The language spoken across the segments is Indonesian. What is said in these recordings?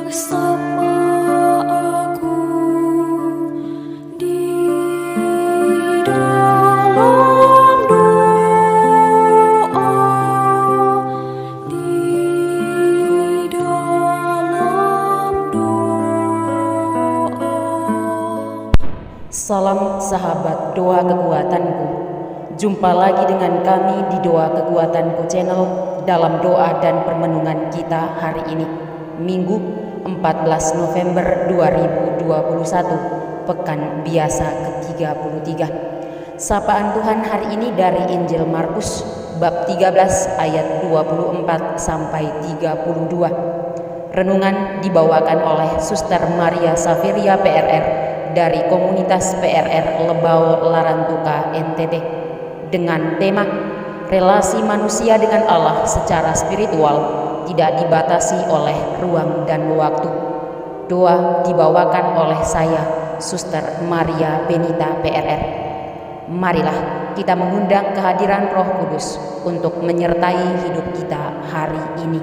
bersama aku di dalam doa, di dalam doa. Salam sahabat doa kekuatanku. Jumpa lagi dengan kami di Doa Kekuatanku Channel dalam doa dan permenungan kita hari ini, Minggu 14 November 2021, Pekan Biasa ke-33. Sapaan Tuhan hari ini dari Injil Markus bab 13 ayat 24 sampai 32. Renungan dibawakan oleh Suster Maria Saveria PRR dari komunitas PRR Lebau Larantuka NTT dengan tema relasi manusia dengan Allah secara spiritual tidak dibatasi oleh ruang dan waktu. Doa dibawakan oleh saya, Suster Maria Benita PRR. Marilah kita mengundang kehadiran Roh Kudus untuk menyertai hidup kita hari ini.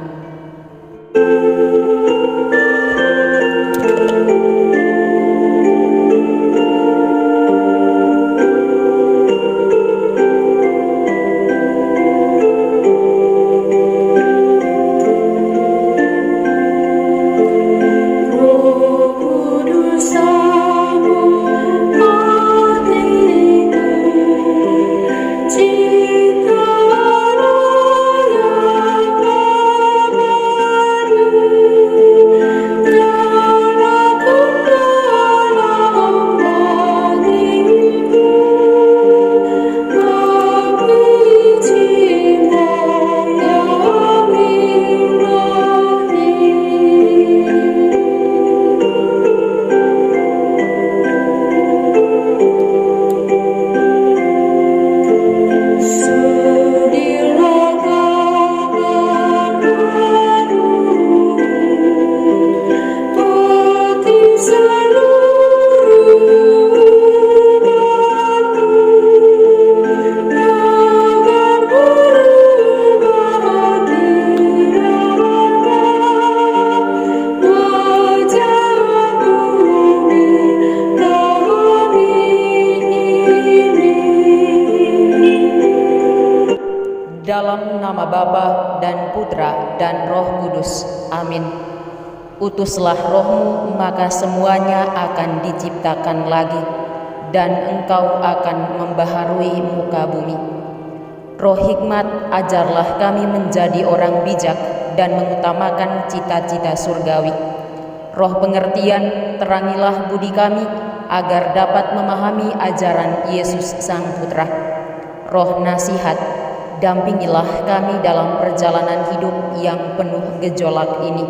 Dalam nama Bapa dan Putra dan Roh Kudus. Amin. Utuslah Roh-Mu, maka semuanya akan diciptakan lagi, dan Engkau akan membaharui muka bumi. Roh hikmat, ajarlah kami menjadi orang bijak dan mengutamakan cita-cita surgawi. Roh pengertian, terangilah budi kami agar dapat memahami ajaran Yesus Sang Putra. Roh nasihat, dampingilah kami dalam perjalanan hidup yang penuh gejolak ini.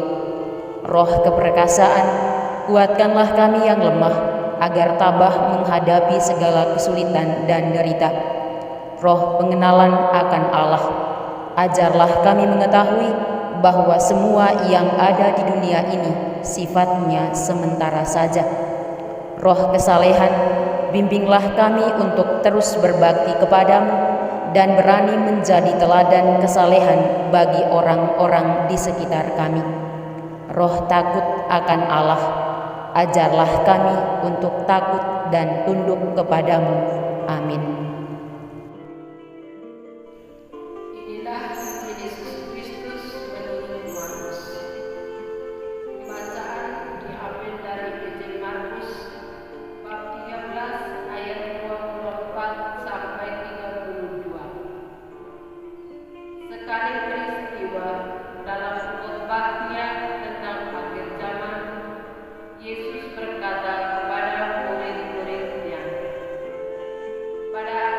Roh keperkasaan, kuatkanlah kami yang lemah agar tabah menghadapi segala kesulitan dan derita. Roh pengenalan akan Allah, ajarlah kami mengetahui bahwa semua yang ada di dunia ini sifatnya sementara saja. Roh kesalehan, bimbinglah kami untuk terus berbakti kepadamu dan berani menjadi teladan kesalehan bagi orang-orang di sekitar kami. Roh takut akan Allah, ajarlah kami untuk takut dan tunduk kepadamu. Amin. Inilah Yesus Kristus menurut Markus. Bacaan diambil dari Injil Markus bab 13 ayat 24 sampai 32. Sekali peristiwa dalam khotbahnya tentang akhir zaman, Yesus berkata kepada murid-muridnya, "Pada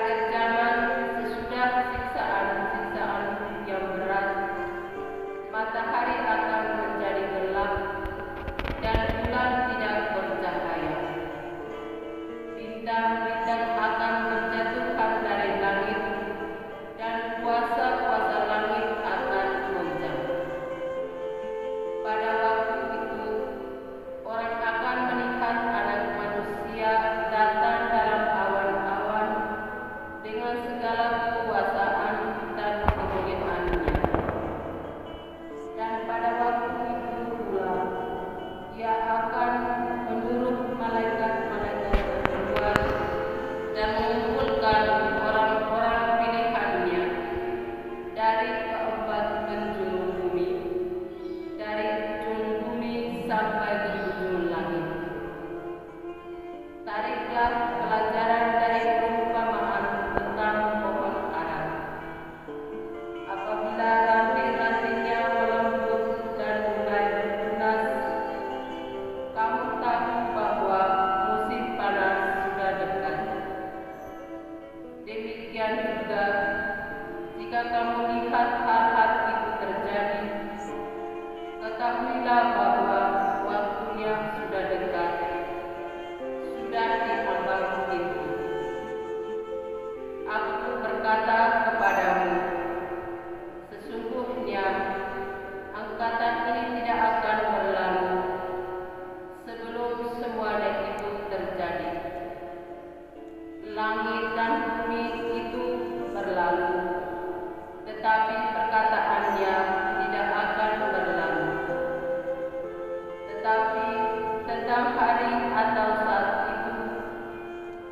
Jika kamu lihat hal-hal itu terjadi, ketahuilah bahwa waktunya sudah dekat, sudah di ambang pintu. Aku berkata kepadamu, sesungguhnya angkatan ini tidak akan berlalu sebelum semuanya itu terjadi. Langit dan bumi itu berlalu, tetapi perkataannya tidak akan berlalu. Tetapi tentang hari atau saat itu,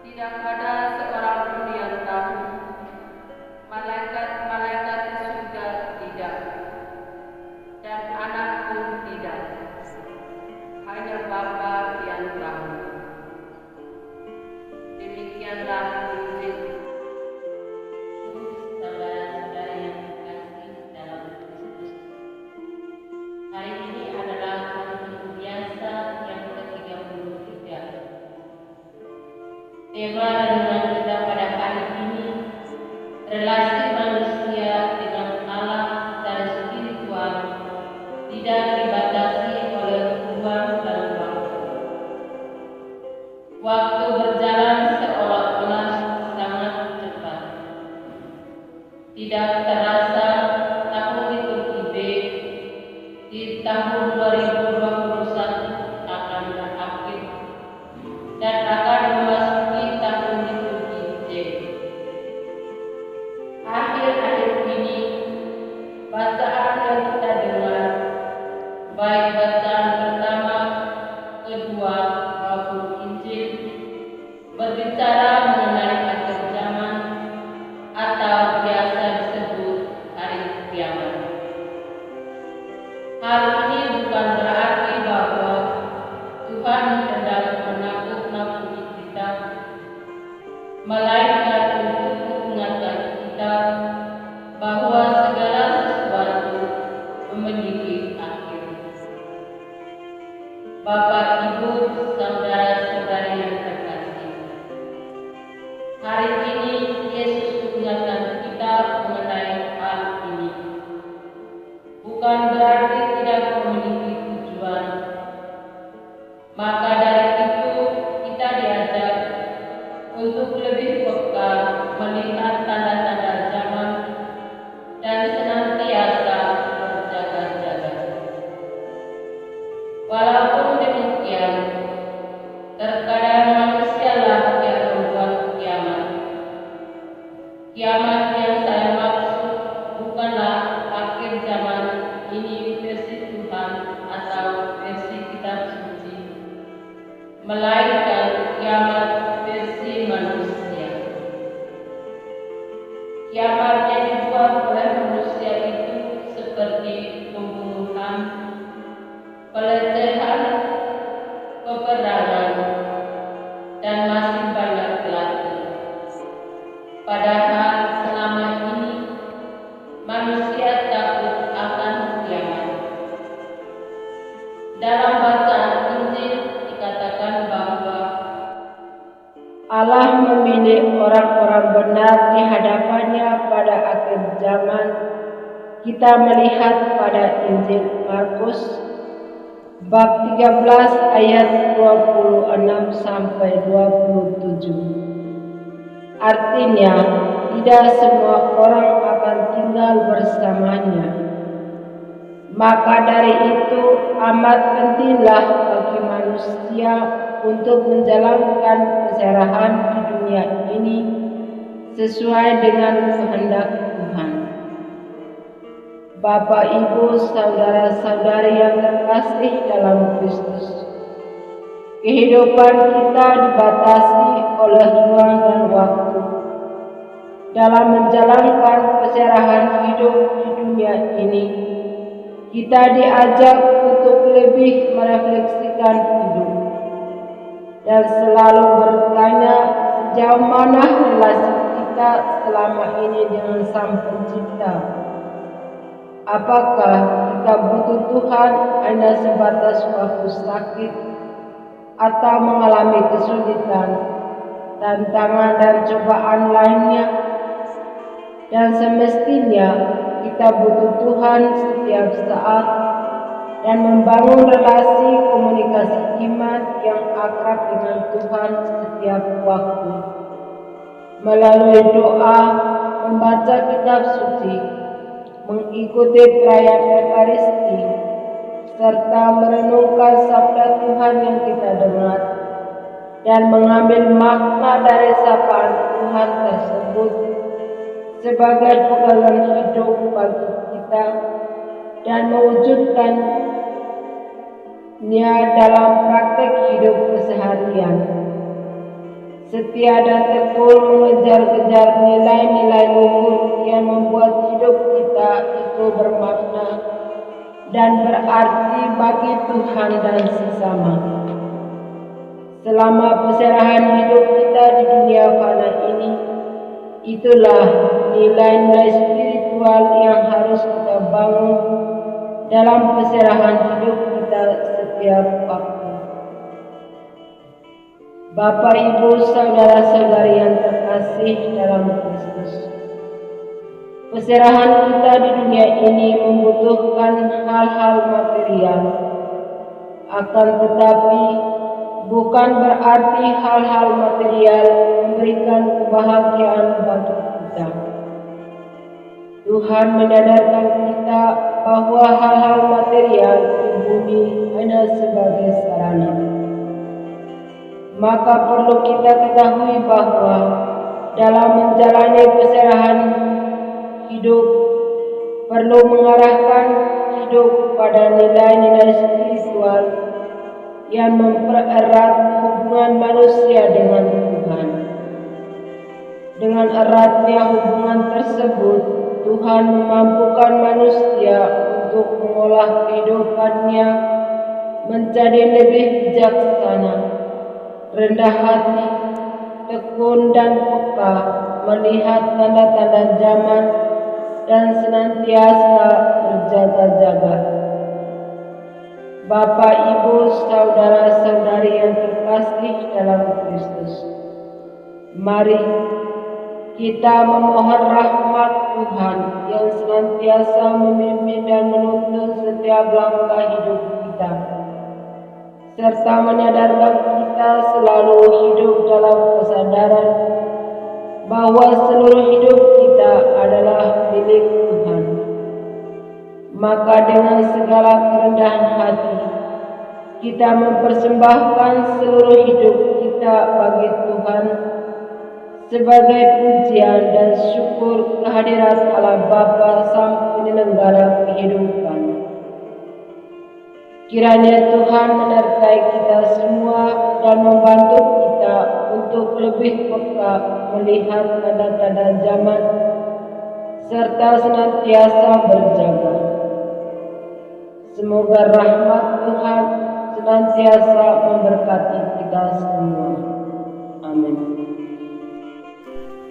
tidak ada seorang pun yang tahu, malaikat-malaikat surga tidak, dan anak pun tidak, hanya Bapa yang tahu. Demikianlah Injil. Saudara-saudara yang terkasih dalam Kristus, hari ini adalah hari Minggu biasa yang ke-33. Tema renungan kita pada hari ini, relasi manusia dengan Allah secara spiritual tidak dibatasi oleh ruang dan waktu. Waktu berjalan seolah-olah sangat cepat. Tidak terasa tahun liturgi B di tahun 2021 akan berakhir dan akan memasuki tahun liturgi C. Akhir-akhir ini, bacaan yang kita dengar, baik bacaan pertama, kedua, maupun Injil, berbicara mengenai akhir zaman atau biasa disebut hari kiamat. Hal ini bukan berarti bahwa Tuhan hendak menakut-nakuti kita, melainkan untuk mengingatkan kita bahwa segala sesuatu memiliki akhir. Bapak, Ibu, saudara-saudari yang terkasih, hari ini Yesus mengingatkan kita mengenai hal ini. Bukan berarti tidak memiliki tujuan. Maka dari itu kita diajak untuk lebih peka melihat tanda-tanda zaman dan senantiasa berjaga-jaga. Walaupun demikian, terkadang manusialah yang membuat kiamat. Kiamat yang saya maksud bukanlah akhir zaman ini versi Tuhan atau versi kitab suci, melainkan kiamat versi manusia. Kiamat yang dibuat oleh manusia itu seperti pembunuhan, pelecehan, peperangan, dan masih banyak lagi. Padahal selama ini manusia takut akan kiamat. Dalam bacaan Injil dikatakan bahwa Allah memilih orang-orang benar di hadapannya pada akhir zaman. Kita melihat pada Injil Markus bab 13 ayat 26 sampai 27. Artinya, tidak semua orang akan tinggal bersamanya. Maka dari itu amat pentinglah bagi manusia untuk menjalankan keserahan di dunia ini sesuai dengan kehendak Tuhan. Bapak, Ibu, saudara-saudari yang terkasih dalam Kristus, kehidupan kita dibatasi oleh ruang dan waktu. Dalam menjalankan keserahan hidup di dunia ini, kita diajak untuk lebih merefleksikan hidup dan selalu bertanya sejauh mana relasi kita selama ini dengan Sang Pencipta. Apakah kita butuh Tuhan hanya sebatas waktu sakit atau mengalami kesulitan, tantangan dan cobaan lainnya? dan semestinya kita butuh Tuhan setiap saat dan membangun relasi komunikasi iman yang akrab dengan Tuhan setiap waktu. Melalui doa, membaca kitab suci, mengikuti perayaan Ekaristi, serta merenungkan sabda Tuhan yang kita dengar, dan mengambil makna dari sapaan Tuhan tersebut sebagai pegangan hidup bagi kita dan mewujudkannya dalam praktek hidup keseharian. Setia dan tekun mengejar-kejar nilai-nilai luhur yang membuat hidup kita itu bermakna dan berarti bagi Tuhan dan sesama. Selama perserahan hidup kita di dunia fana ini, itulah nilai-nilai spiritual yang harus kita bangun dalam perserahan hidup kita setiap waktu. Bapak, Ibu, saudara-saudari yang terkasih dalam Kristus, perserahan kita di dunia ini membutuhkan hal-hal material. Akan tetapi, bukan berarti hal-hal material memberikan kebahagiaan bagi kita. Tuhan menyadarkan kita bahwa hal-hal material di bumi hanya sebagai sarana. Maka perlu kita ketahui bahwa dalam menjalani perserahan hidup perlu mengarahkan hidup pada nilai-nilai spiritual yang mempererat hubungan manusia dengan Tuhan. Dengan eratnya hubungan tersebut, Tuhan memampukan manusia untuk mengolah kehidupannya menjadi lebih bijaksana, rendah hati, tekun dan peka, melihat tanda-tanda zaman dan senantiasa berjaga-jaga. Bapak, Ibu, saudara-saudari yang terkasih dalam Kristus, mari kita memohon rahmat Tuhan yang senantiasa memimpin dan menuntun setiap langkah hidup kita, serta menyadarkan kita selalu hidup dalam kesadaran bahwa seluruh hidup kita adalah milik Tuhan. Maka dengan segala kerendahan hati, kita mempersembahkan seluruh hidup kita bagi Tuhan sebagai pujian dan syukur kehadirat Allah Bapa Sang Penyelenggara kehidupan. Kiranya Tuhan menyertai kita semua dan membantu kita untuk lebih peka melihat tanda-tanda zaman serta senantiasa berjaga. Semoga rahmat Tuhan senantiasa memberkati kita semua. Amin.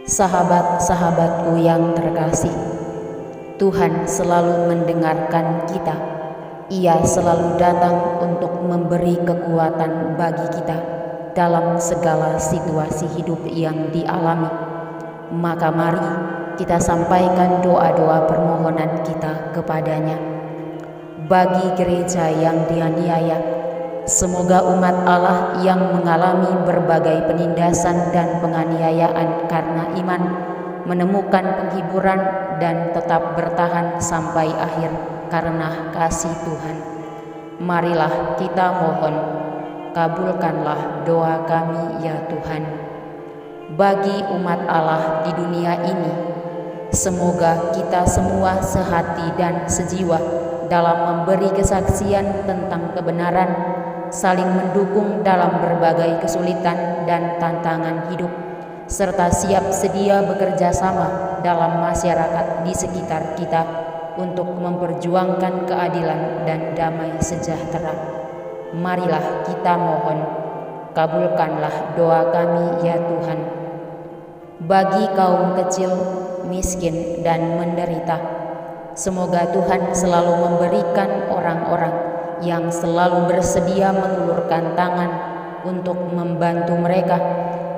Sahabat-sahabatku yang terkasih, Tuhan selalu mendengarkan kita. Ia selalu datang untuk memberi kekuatan bagi kita dalam segala situasi hidup yang dialami. Maka mari kita sampaikan doa-doa permohonan kita kepadanya. Bagi gereja yang dianiaya, semoga umat Allah yang mengalami berbagai penindasan dan penganiayaan karena iman menemukan penghiburan dan tetap bertahan sampai akhir karena kasih Tuhan. Marilah kita mohon, kabulkanlah doa kami ya Tuhan. Bagi umat Allah di dunia ini, semoga kita semua sehati dan sejiwa dalam memberi kesaksian tentang kebenaran, saling mendukung dalam berbagai kesulitan dan tantangan hidup, serta siap sedia bekerja sama dalam masyarakat di sekitar kita untuk memperjuangkan keadilan dan damai sejahtera. Marilah kita mohon, kabulkanlah doa kami ya Tuhan. Bagi kaum kecil, miskin, dan menderita, semoga Tuhan selalu memberikan orang-orang yang selalu bersedia mengulurkan tangan untuk membantu mereka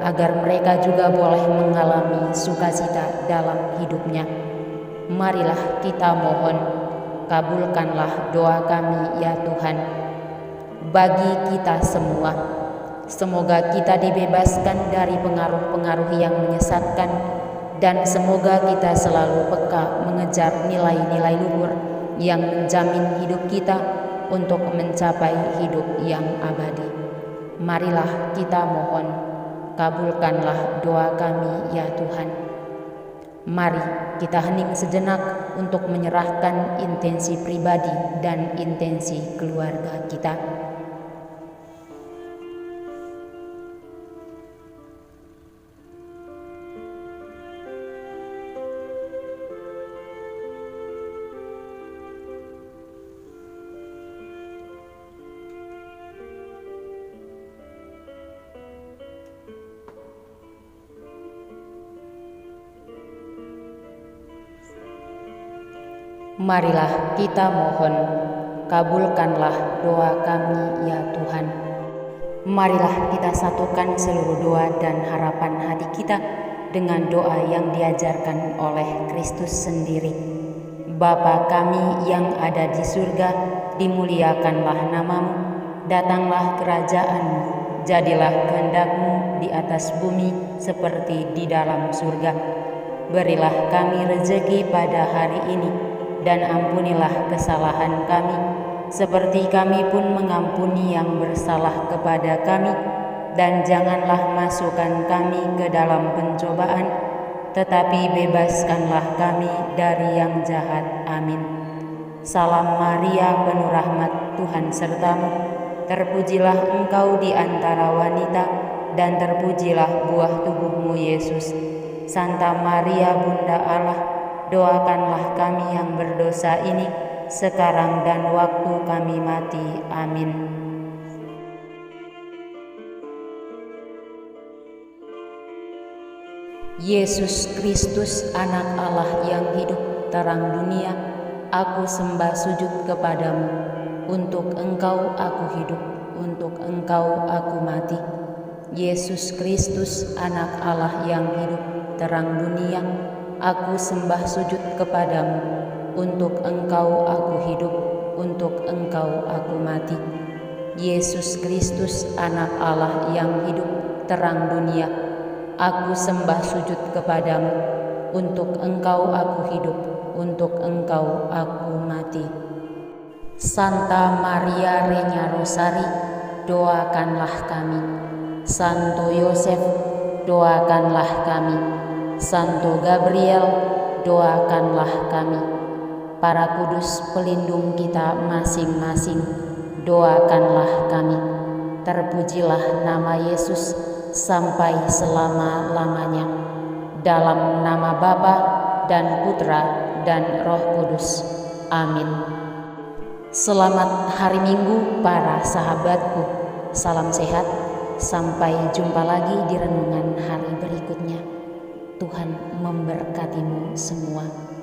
agar mereka juga boleh mengalami sukacita dalam hidupnya. Marilah kita mohon, kabulkanlah doa kami ya Tuhan. Bagi kita semua, semoga kita dibebaskan dari pengaruh-pengaruh yang menyesatkan, dan semoga kita selalu peka mengejar nilai-nilai luhur yang menjamin hidup kita untuk mencapai hidup yang abadi. Marilah kita mohon, kabulkanlah doa kami ya Tuhan. Mari kita hening sejenak untuk menyerahkan intensi pribadi dan intensi keluarga kita. Marilah kita mohon, kabulkanlah doa kami ya Tuhan. Marilah kita satukan seluruh doa dan harapan hati kita dengan doa yang diajarkan oleh Kristus sendiri. Bapa kami yang ada di surga, dimuliakanlah namamu, datanglah kerajaan-Mu, jadilah kehendak-Mu di atas bumi seperti di dalam surga. Berilah kami rezeki pada hari ini, dan ampunilah kesalahan kami, seperti kami pun mengampuni yang bersalah kepada kami. Dan janganlah masukkan kami ke dalam pencobaan, tetapi bebaskanlah kami dari yang jahat. Amin. Salam Maria, penuh rahmat, Tuhan sertamu. Terpujilah engkau di antara wanita, dan terpujilah buah tubuhmu Yesus. Santa Maria, Bunda Allah, doakanlah kami yang berdosa ini, sekarang dan waktu kami mati. Amin. Yesus Kristus, Anak Allah yang hidup, terang dunia, aku sembah sujud kepadamu. Untuk Engkau aku hidup, untuk Engkau aku mati. Yesus Kristus, Anak Allah yang hidup, terang dunia, aku sembah sujud kepadamu. Untuk Engkau aku hidup, untuk Engkau aku mati. Yesus Kristus, Anak Allah yang hidup, terang dunia, aku sembah sujud kepadamu. Untuk Engkau aku hidup, untuk Engkau aku mati. Santa Maria Regna Rosari, doakanlah kami. Santo Yosef, doakanlah kami. Santo Gabriel, doakanlah kami. Para kudus pelindung kita masing-masing, doakanlah kami. Terpujilah nama Yesus sampai selama-lamanya. Dalam nama Bapa dan Putra dan Roh Kudus. Amin. Selamat hari Minggu para sahabatku. Salam sehat. Sampai jumpa lagi di renungan hari berikutnya. Tuhan memberkatimu semua.